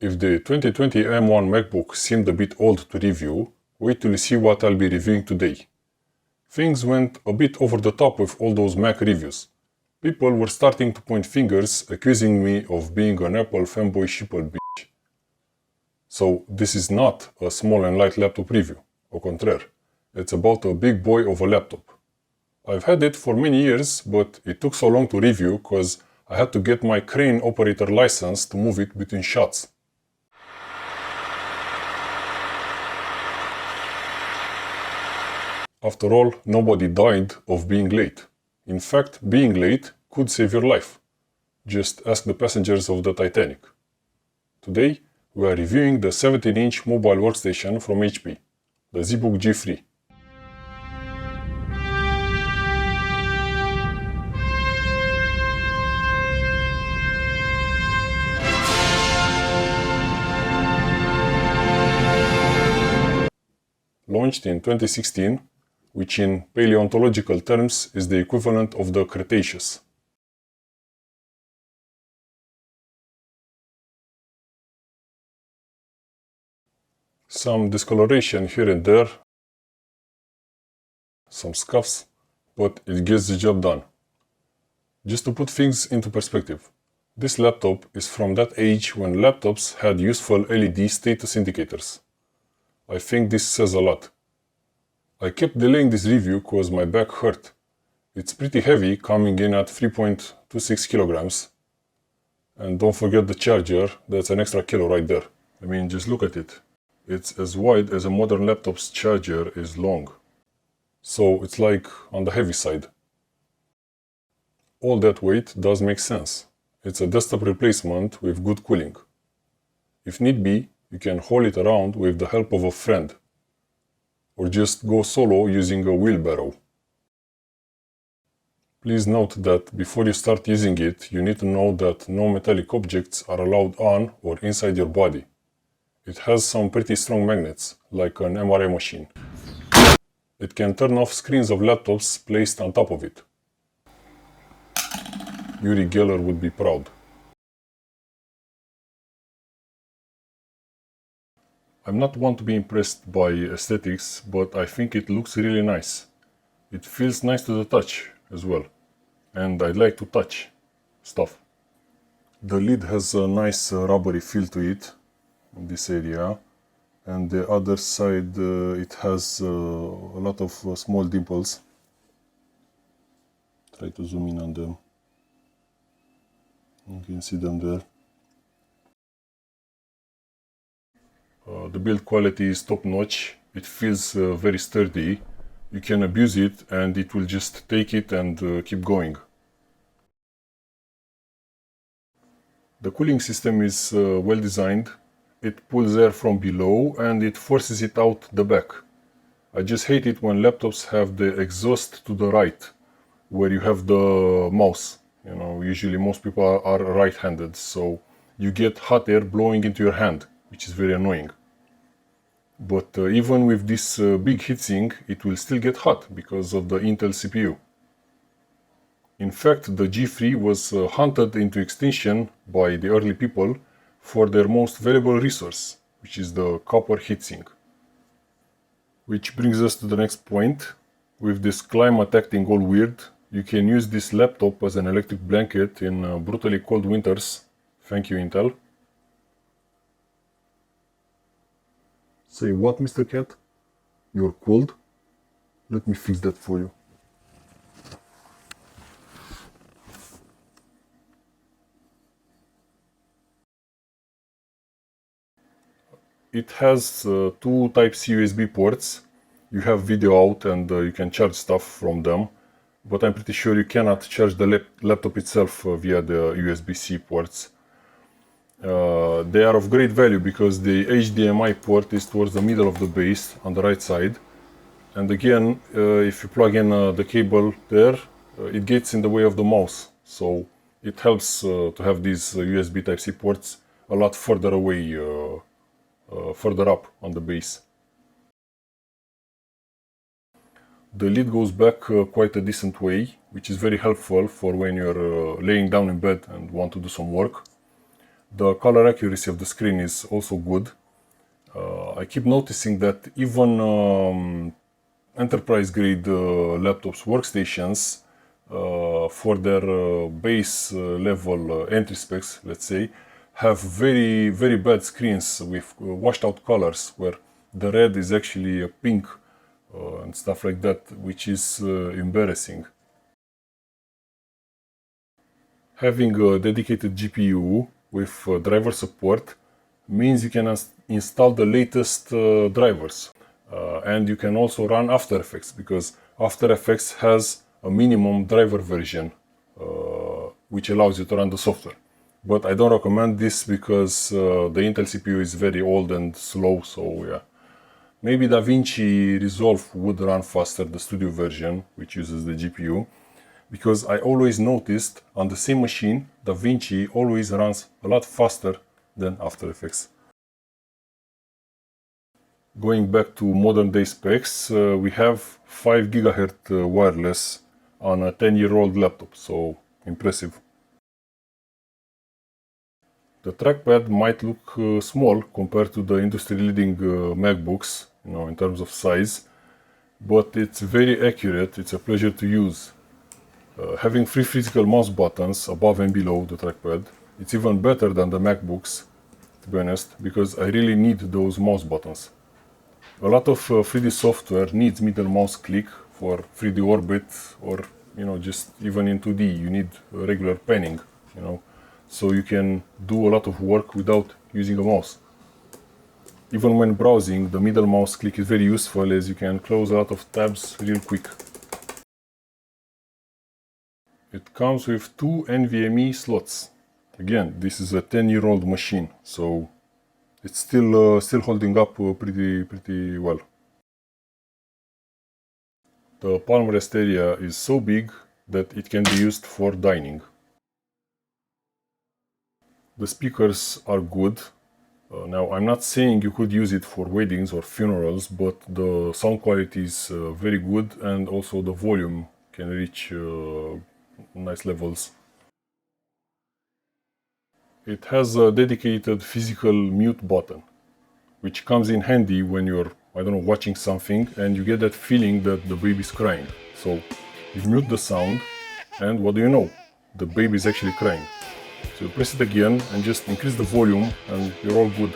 If the 2020 M1 MacBook seemed a bit old to review, wait till you see what I'll be reviewing today. Things went a bit over the top with all those Mac reviews. People were starting to point fingers, accusing me of being an Apple fanboy sheeple bitch. So this is not a small and light laptop review, au contraire. It's about a big boy of a laptop. I've had it for many years, but it took so long to review because I had to get my crane operator license to move it between shots. After all, nobody died of being late. In fact, being late could save your life. Just ask the passengers of the Titanic. Today, we are reviewing the 17-inch mobile workstation from HP, the ZBook G3. Launched in 2016, which in paleontological terms is the equivalent of the Cretaceous. Some discoloration here and there, some scuffs, but it gets the job done. Just to put things into perspective, this laptop is from that age when laptops had useful LED status indicators. I think this says a lot. I kept delaying this review cause my back hurt. It's pretty heavy, coming in at 3.26 kilograms. And don't forget the charger, that's an extra kilo right there. I mean, just look at it. It's as wide as a modern laptop's charger is long. So it's like on the heavy side. All that weight does make sense. It's a desktop replacement with good cooling. If need be, you can haul it around with the help of a friend. Or just go solo using a wheelbarrow. Please note that before you start using it, you need to know that no metallic objects are allowed on or inside your body. It has some pretty strong magnets, like an MRI machine. It can turn off screens of laptops placed on top of it. Uri Geller would be proud. I'm not one to be impressed by aesthetics, but I think it looks really nice. It feels nice to the touch as well. And I like to touch stuff. The lid has a nice rubbery feel to it in this area. And the other side it has a lot of small dimples. Try to zoom in on them. You can see them there. The build quality is top notch. It feels very sturdy. You can abuse it and it will just take it and keep going. The cooling system is well designed. It pulls air from below and it forces it out the back. I just hate it when laptops have the exhaust to the right, where you have the mouse. You know, usually most people are right-handed, so you get hot air blowing into your hand, which is very annoying. But even with this big heatsink, it will still get hot because of the Intel CPU. In fact, the G3 was hunted into extinction by the early people for their most valuable resource, which is the copper heatsink. Which brings us to the next point. With this climate acting all weird, you can use this laptop as an electric blanket in brutally cold winters. Thank you, Intel. Say what, Mr. Cat? You're cold? Let me fix that for you. It has two Type-C USB ports. You have video out and you can charge stuff from them. But I'm pretty sure you cannot charge the laptop itself via the USB-C ports. They are of great value because the HDMI port is towards the middle of the base on the right side. And again, if you plug in the cable there, it gets in the way of the mouse. So it helps to have these USB Type-C ports a lot further away, further up on the base. The lid goes back quite a decent way, which is very helpful for when you're laying down in bed and want to do some work. The color accuracy of the screen is also good. I keep noticing that even enterprise grade laptops workstations for their base level entry specs, let's say, have very bad screens with washed out colors where the red is actually a pink and stuff like that, which is embarrassing. Having a dedicated GPU with driver support means you can install the latest drivers. And you can also run After Effects, because After Effects has a minimum driver version which allows you to run the software. But I don't recommend this because the Intel CPU is very old and slow, so yeah. Maybe DaVinci Resolve would run faster, the studio version, which uses the GPU, because I always noticed on the same machine, DaVinci always runs a lot faster than After Effects. Going back to modern day specs, we have 5 GHz wireless on a 10-year-old laptop, so impressive. The trackpad might look small compared to the industry-leading MacBooks, in terms of size, but it's very accurate. It's a pleasure to use. Having 3 physical mouse buttons above and below the trackpad, it's even better than the MacBooks, to be honest, because I really need those mouse buttons. A lot of 3D software needs middle mouse click for 3D orbit, or just even in 2D you need regular panning, so you can do a lot of work without using a mouse. Even when browsing, the middle mouse click is very useful, as you can close a lot of tabs real quick. It comes with 2 NVMe slots. Again, this is a 10-year-old machine, so it's still holding up pretty well. The palm rest area is so big that it can be used for dining. The speakers are good. Now, I'm not saying you could use it for weddings or funerals, but the sound quality is very good, and also the volume can reach nice levels. It has a dedicated physical mute button, which comes in handy when you're, watching something and you get that feeling that the baby's crying. So you mute the sound, and what do you know? The baby is actually crying. So you press it again and just increase the volume and you're all good.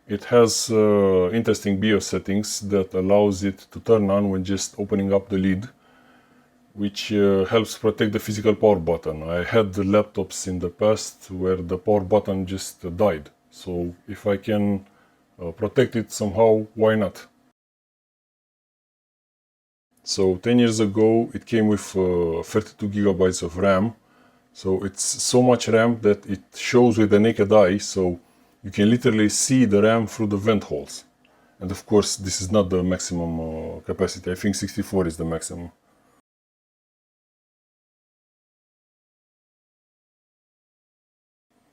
It has interesting BIOS settings that allows it to turn on when just opening up the lid, which helps protect the physical power button. I had the laptops in the past where the power button just died. So if I can protect it somehow, why not? So 10 years ago it came with 32 gigabytes of RAM. So it's so much RAM that it shows with the naked eye, so you can literally see the RAM through the vent holes. And of course this is not the maximum capacity. I think 64 is the maximum.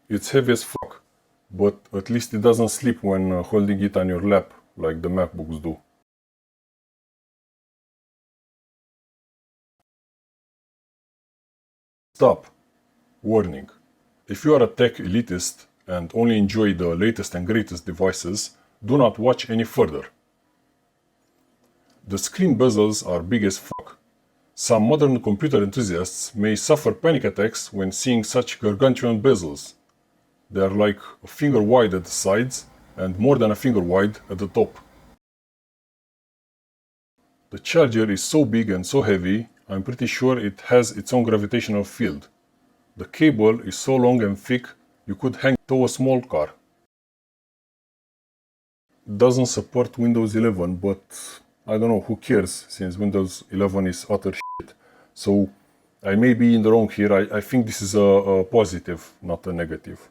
It's heavy as fuck, but at least it doesn't slip when holding it on your lap like the MacBooks do. Stop. Warning. If you are a tech elitist and only enjoy the latest and greatest devices, do not watch any further. The screen bezels are big as fuck. Some modern computer enthusiasts may suffer panic attacks when seeing such gargantuan bezels. They are like a finger wide at the sides and more than a finger wide at the top. The charger is so big and so heavy, I'm pretty sure it has its own gravitational field. The cable is so long and thick, you could hang it to a small car. It doesn't support Windows 11, but I don't know, who cares, since Windows 11 is utter shit. So I may be in the wrong here. I think this is a positive, not a negative.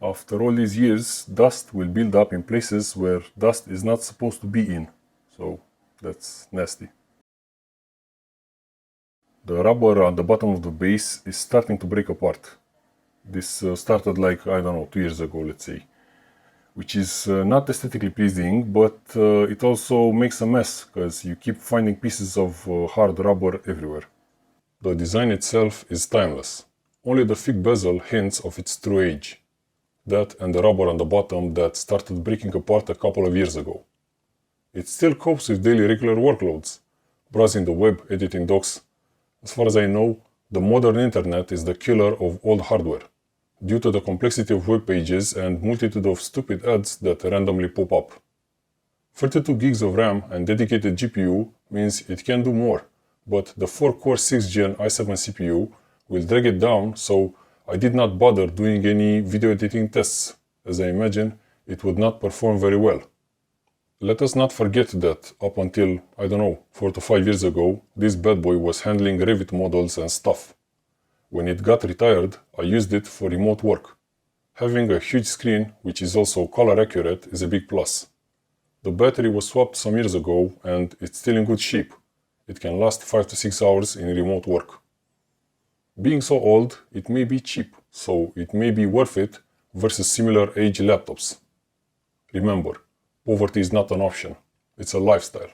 After all these years, dust will build up in places where dust is not supposed to be in. So that's nasty. The rubber on the bottom of the base is starting to break apart. This started like, I don't know, 2 years ago, let's say. which is not aesthetically pleasing, but it also makes a mess because you keep finding pieces of hard rubber everywhere. The design itself is timeless. Only the thick bezel hints of its true age. That and the rubber on the bottom that started breaking apart a couple of years ago. It still copes with daily regular workloads, browsing the web, editing docs. As far as I know, the modern internet is the killer of old hardware, due to the complexity of web pages and multitude of stupid ads that randomly pop up. 32 gigs of RAM and dedicated GPU means it can do more, but the 4-core 6th-gen i7 CPU will drag it down, so I did not bother doing any video editing tests, as I imagine it would not perform very well. Let us not forget that up until, 4 to 5 years ago, this bad boy was handling Revit models and stuff. When it got retired, I used it for remote work. Having a huge screen, which is also color accurate, is a big plus. The battery was swapped some years ago and it's still in good shape. It can last 5 to 6 hours in remote work. Being so old, it may be cheap, so it may be worth it versus similar age laptops. Remember, poverty is not an option, it's a lifestyle.